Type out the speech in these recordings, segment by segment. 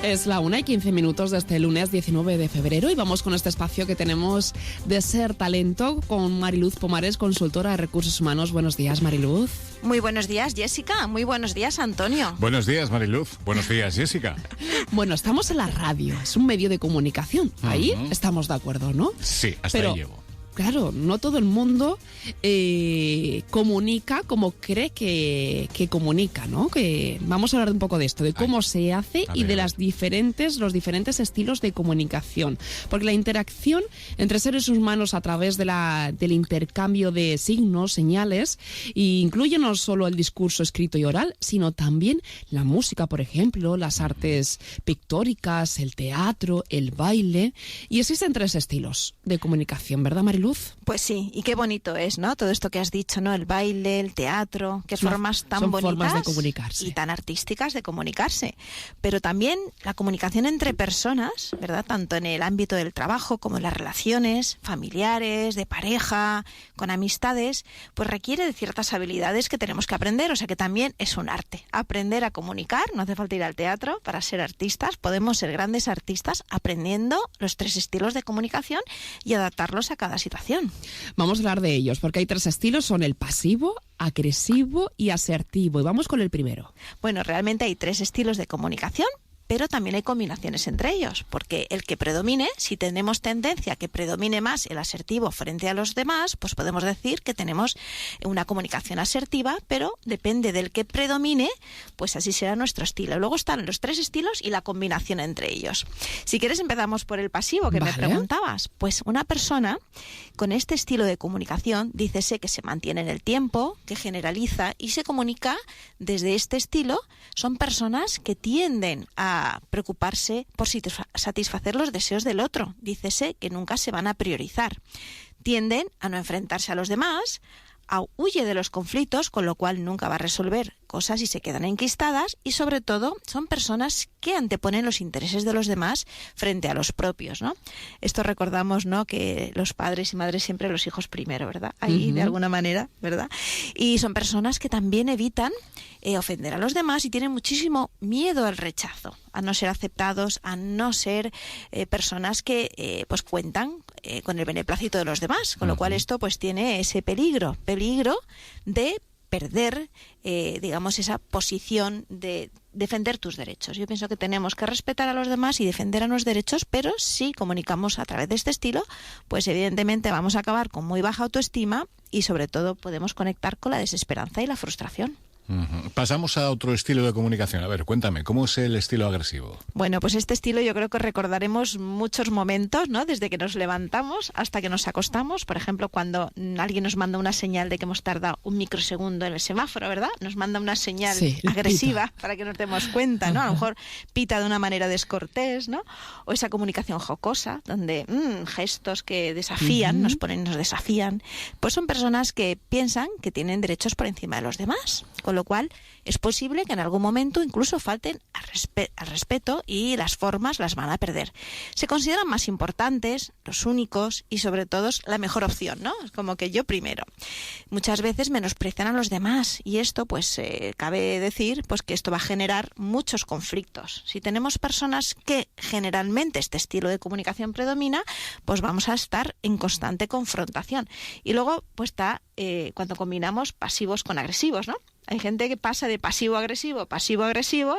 Es la 1:15 de este lunes 19 de febrero y vamos con este espacio que tenemos de Ser Talento con Mariluz Pomares, consultora de recursos humanos. Buenos días, Mariluz. Muy buenos días, Jessica. Muy buenos días, Antonio. Buenos días, Mariluz. Buenos días, Jessica. Bueno, estamos en la radio, es un medio de comunicación. Ahí estamos de acuerdo, ¿no? Sí, hasta ahí llego. Claro, no todo el mundo comunica como cree que comunica, ¿no? Que vamos a hablar un poco de esto, de cómo se hace y de los diferentes estilos de comunicación. Porque la interacción entre seres humanos a través del intercambio de signos, señales, incluye no solo el discurso escrito y oral, sino también la música, por ejemplo, las artes pictóricas, el teatro, el baile. Y existen 3 estilos de comunicación, ¿verdad, Mariluz? Pues sí, y qué bonito es, ¿no? Todo esto que has dicho, ¿no? El baile, el teatro, que formas tan son bonitas formas de comunicarse. Y tan artísticas de comunicarse. Pero también la comunicación entre personas, ¿verdad? Tanto en el ámbito del trabajo como en las relaciones familiares, de pareja, con amistades, pues requiere de ciertas habilidades que tenemos que aprender. O sea que también es un arte. Aprender a comunicar, no hace falta ir al teatro para ser artistas. Podemos ser grandes artistas aprendiendo los 3 estilos de comunicación y adaptarlos a cada situación. Vamos a hablar de ellos, porque hay 3 estilos, son el pasivo, agresivo y asertivo. Y vamos con el primero. Bueno, realmente hay 3 estilos de comunicación, pero también hay combinaciones entre ellos, porque el que predomine, si tenemos tendencia a que predomine más el asertivo frente a los demás, pues podemos decir que tenemos una comunicación asertiva, pero depende del que predomine, pues así será nuestro estilo. Luego están los 3 estilos y la combinación entre ellos. Si quieres empezamos por el pasivo, que me preguntabas. Pues una persona con este estilo de comunicación, dícese que se mantiene en el tiempo, que generaliza y se comunica desde este estilo, son personas que tienden a preocuparse por satisfacer los deseos del otro. Dícese que nunca se van a priorizar. Tienden a no enfrentarse a los demás, huye de los conflictos, con lo cual nunca va a resolver cosas y se quedan enquistadas, y sobre todo son personas que anteponen los intereses de los demás frente a los propios, ¿no? Esto recordamos, ¿no?, que los padres y madres siempre los hijos primero, ¿verdad? Ahí de alguna manera, ¿verdad? Y son personas que también evitan ofender a los demás y tienen muchísimo miedo al rechazo, a no ser aceptados, a no ser personas que pues cuentan con el beneplácito de los demás, con lo cual esto pues tiene ese peligro de perder, digamos, esa posición de defender tus derechos. Yo pienso que tenemos que respetar a los demás y defender a nuestros derechos, pero si comunicamos a través de este estilo, pues evidentemente vamos a acabar con muy baja autoestima y sobre todo podemos conectar con la desesperanza y la frustración. Pasamos a otro estilo de comunicación. A ver, cuéntame, ¿cómo es el estilo agresivo? Bueno, pues este estilo yo creo que recordaremos muchos momentos, ¿no? Desde que nos levantamos hasta que nos acostamos. Por ejemplo, cuando alguien nos manda una señal de que hemos tardado un microsegundo en el semáforo, ¿verdad? Nos manda una señal agresiva para que nos demos cuenta, ¿no? A lo mejor pita de una manera descortés, ¿no? O esa comunicación jocosa, donde gestos que desafían, nos desafían. Pues son personas que piensan que tienen derechos por encima de los demás, con lo cual es posible que en algún momento incluso falten al respeto y las formas las van a perder. Se consideran más importantes, los únicos y sobre todo la mejor opción, ¿no? Es como que yo primero. Muchas veces menosprecian a los demás y esto pues cabe decir pues que esto va a generar muchos conflictos. Si tenemos personas que generalmente este estilo de comunicación predomina, pues vamos a estar en constante confrontación. Y luego pues está cuando combinamos pasivos con agresivos, ¿no? Hay gente que pasa de pasivo a agresivo,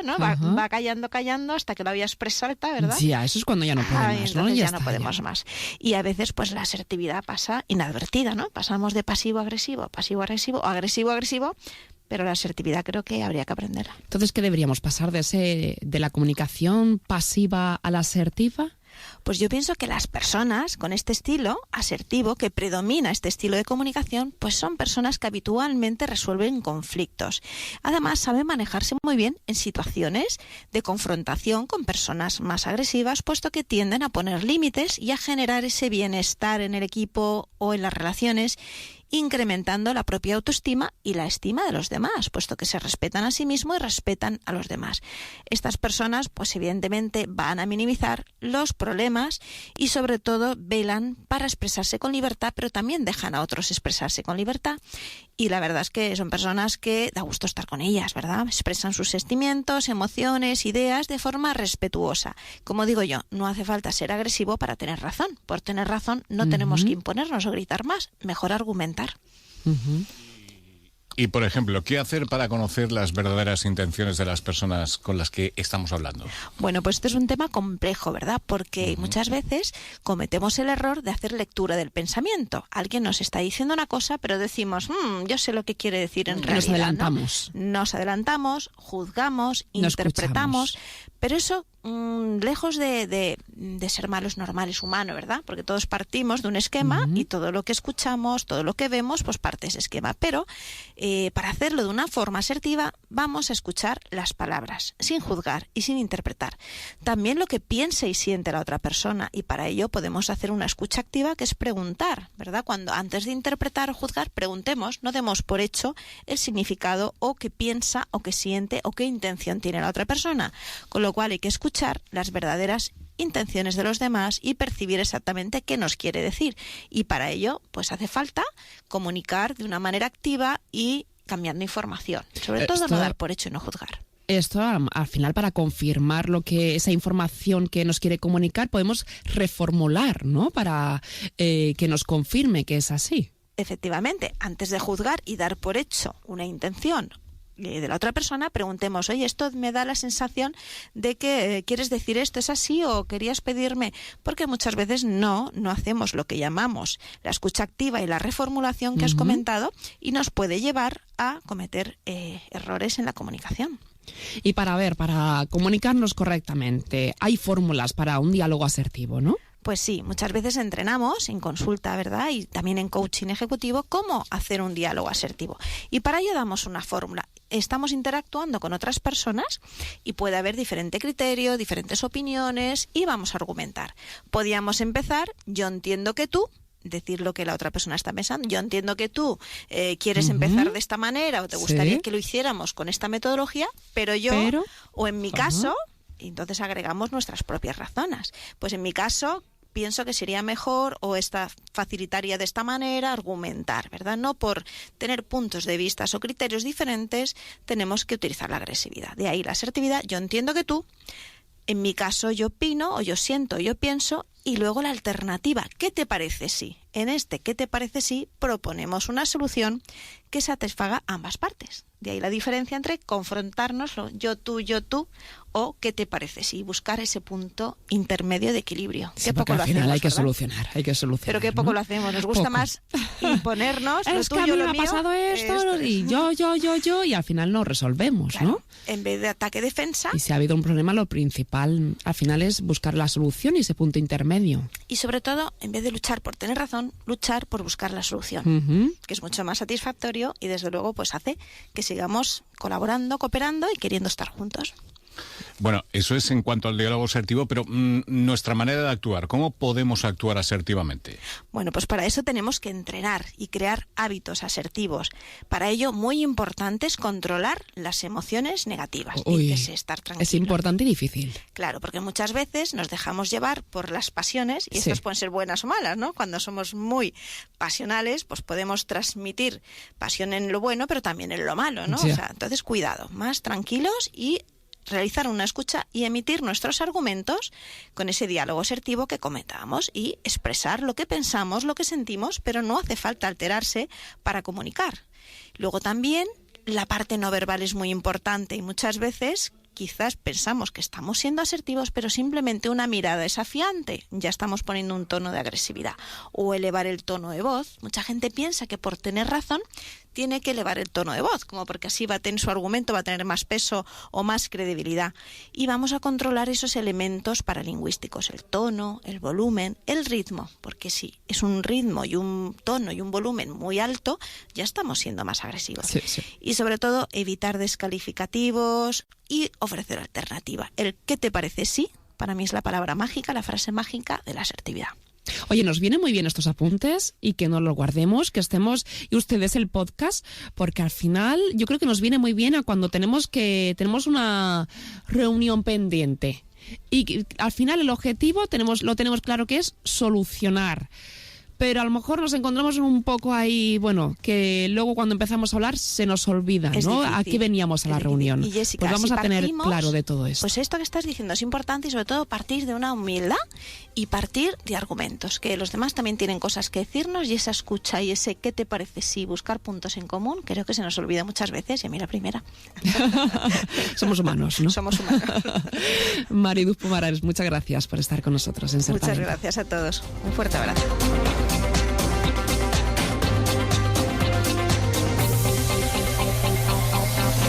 ¿no? Va callando hasta que la vía express salta, ¿verdad? Ya, eso es cuando ya no podemos, ¿no? Ya no podemos más. Y a veces, pues la asertividad pasa inadvertida, ¿no? Pasamos de pasivo a agresivo, o agresivo a agresivo, pero la asertividad creo que habría que aprenderla. Entonces, ¿qué deberíamos pasar de la comunicación pasiva a la asertiva? Pues yo pienso que las personas con este estilo asertivo, que predomina este estilo de comunicación, pues son personas que habitualmente resuelven conflictos. Además, saben manejarse muy bien en situaciones de confrontación con personas más agresivas, puesto que tienden a poner límites y a generar ese bienestar en el equipo o en las relaciones, incrementando la propia autoestima y la estima de los demás, puesto que se respetan a sí mismos y respetan a los demás. Estas personas, pues evidentemente van a minimizar los problemas y sobre todo velan para expresarse con libertad, pero también dejan a otros expresarse con libertad Y la verdad es que son personas que da gusto estar con ellas, ¿verdad? Expresan sus sentimientos, emociones, ideas de forma respetuosa. Como digo yo, no hace falta ser agresivo para tener razón. Por tener razón no tenemos que imponernos o gritar más, mejor argumentar. Y, por ejemplo, ¿qué hacer para conocer las verdaderas intenciones de las personas con las que estamos hablando? Bueno, pues este es un tema complejo, ¿verdad? Porque muchas veces cometemos el error de hacer lectura del pensamiento. Alguien nos está diciendo una cosa, pero decimos, yo sé lo que quiere decir en realidad. Nos adelantamos. ¿No? Nos adelantamos, juzgamos, interpretamos, pero eso, lejos de ser malos, normales, humanos, ¿verdad? Porque todos partimos de un esquema y todo lo que escuchamos, todo lo que vemos, pues parte de ese esquema. Pero para hacerlo de una forma asertiva, vamos a escuchar las palabras, sin juzgar y sin interpretar. También lo que piensa y siente la otra persona, y para ello podemos hacer una escucha activa, que es preguntar, ¿verdad? Cuando antes de interpretar o juzgar, preguntemos, no demos por hecho el significado o qué piensa o qué siente o qué intención tiene la otra persona. Con lo cual hay que escuchar las verdaderas intenciones de los demás y percibir exactamente qué nos quiere decir. Y para ello, pues hace falta comunicar de una manera activa y cambiando información. Sobre todo no dar por hecho y no juzgar. Esto, al final, para confirmar esa información que nos quiere comunicar, podemos reformular, ¿no? Para que nos confirme que es así. Efectivamente, antes de juzgar y dar por hecho una intención de la otra persona, preguntemos, oye, esto me da la sensación de que quieres decir esto, ¿es así o querías pedirme? Porque muchas veces no hacemos lo que llamamos la escucha activa y la reformulación que has comentado, y nos puede llevar a cometer errores en la comunicación. Y para comunicarnos correctamente, hay fórmulas para un diálogo asertivo, ¿no? Pues sí, muchas veces entrenamos en consulta, ¿verdad? Y también en coaching ejecutivo, cómo hacer un diálogo asertivo. Y para ello damos una fórmula. Estamos interactuando con otras personas y puede haber diferente criterio, diferentes opiniones, y vamos a argumentar. Podríamos empezar, yo entiendo que tú, decir lo que la otra persona está pensando. Yo entiendo que tú quieres empezar de esta manera o te gustaría que lo hiciéramos con esta metodología, pero o en mi caso, entonces agregamos nuestras propias razones. Pues en mi caso pienso que sería mejor, o esta facilitaría de esta manera, argumentar, ¿verdad? No por tener puntos de vista o criterios diferentes tenemos que utilizar la agresividad. De ahí la asertividad. Yo entiendo que tú, en mi caso yo opino, o yo siento, o yo pienso, y luego la alternativa, ¿qué te parece si? En ¿qué te parece si? Proponemos una solución que satisfaga ambas partes. De ahí la diferencia entre confrontarnos, yo tú, o ¿qué te parece si? Buscar ese punto intermedio de equilibrio. Sí, porque al final hay que solucionar. Pero qué poco lo hacemos. Nos gusta más imponernos. Es que a mí me ha pasado esto, y yo, y al final no resolvemos, claro, ¿no? En vez de ataque-defensa. Y si ha habido un problema, lo principal al final es buscar la solución y ese punto intermedio. Y sobre todo, en vez de luchar por tener razón, luchar por buscar la solución, que es mucho más satisfactorio y desde luego pues hace que sigamos colaborando, cooperando y queriendo estar juntos. Bueno, eso es en cuanto al diálogo asertivo, pero nuestra manera de actuar, ¿cómo podemos actuar asertivamente? Bueno, pues para eso tenemos que entrenar y crear hábitos asertivos. Para ello, muy importante es controlar las emociones negativas. Uy, estar tranquilo. Es importante y difícil. Claro, porque muchas veces nos dejamos llevar por las pasiones, y estas pueden ser buenas o malas, ¿no? Cuando somos muy pasionales, pues podemos transmitir pasión en lo bueno, pero también en lo malo, ¿no? Sí. O sea, entonces cuidado, más tranquilos y realizar una escucha y emitir nuestros argumentos con ese diálogo asertivo que comentábamos, y expresar lo que pensamos, lo que sentimos, pero no hace falta alterarse para comunicar. Luego también la parte no verbal es muy importante, y muchas veces quizás pensamos que estamos siendo asertivos, pero simplemente una mirada desafiante ya estamos poniendo un tono de agresividad, o elevar el tono de voz. Mucha gente piensa que por tener razón tiene que elevar el tono de voz, como porque así va a tener su argumento, va a tener más peso o más credibilidad. Y vamos a controlar esos elementos paralingüísticos, el tono, el volumen, el ritmo, porque si es un ritmo y un tono y un volumen muy alto, ya estamos siendo más agresivos. Sí. Y sobre todo evitar descalificativos y ofrecer alternativa. El ¿qué te parece sí? Para mí es la palabra mágica, la frase mágica de la asertividad. Oye, nos vienen muy bien estos apuntes, y que nos los guardemos, que estemos, y ustedes el podcast, porque al final yo creo que nos viene muy bien a cuando tenemos una reunión pendiente. Y al final el objetivo lo tenemos claro, que es solucionar. pero a lo mejor nos encontramos un poco ahí, bueno, que luego cuando empezamos a hablar se nos olvida, Es ¿no? difícil, ¿A qué veníamos a la reunión? Y Jessica, pues vamos si a tener partimos, claro de todo esto. Pues esto que estás diciendo es importante y sobre todo partir de una humildad y partir de argumentos, que los demás también tienen cosas que decirnos y esa escucha y ese qué te parece si buscar puntos en común, creo que se nos olvida muchas veces y a mí la primera. Somos humanos, ¿no? Somos humanos. Mariduz Pumarares, muchas gracias por estar con nosotros en Ser Muchas Talento. gracias a todos. Un fuerte abrazo.